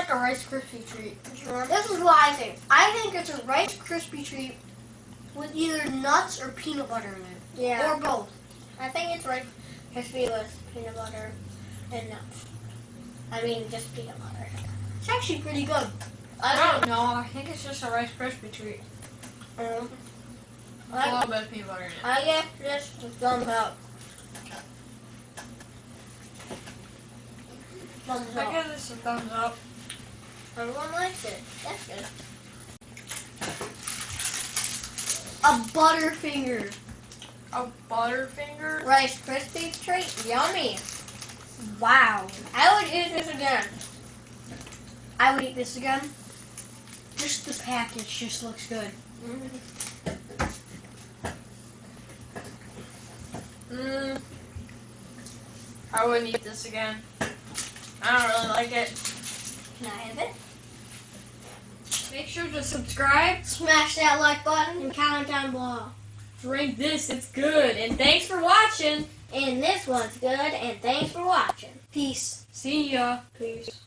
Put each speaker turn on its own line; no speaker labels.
like a Rice Krispie treat.
This is what I think. I think it's a Rice Krispie treat with either nuts or peanut butter in it.
Yeah.
Or both.
I think it's Rice Krispie with peanut butter and nuts. I mean, just peanut butter.
It's actually pretty good.
I don't know. I think it's just a Rice Krispie treat. With a little bit of peanut butter in it.
I give this a thumbs up. Thumbs
I
up.
give this a thumbs up.
Everyone likes it. That's good.
A Butterfinger.
A Butterfinger?
Rice Krispie treat. Yummy.
Wow.
I would eat this again.
I would eat this again. Just the package just looks good.
I wouldn't eat this again. I don't really like it.
Can I have it?
Make sure to subscribe.
Smash that like button.
And comment down below.
Drink this. It's good. And thanks for watching.
And this one's good. And thanks for watching.
Peace.
See ya. Peace.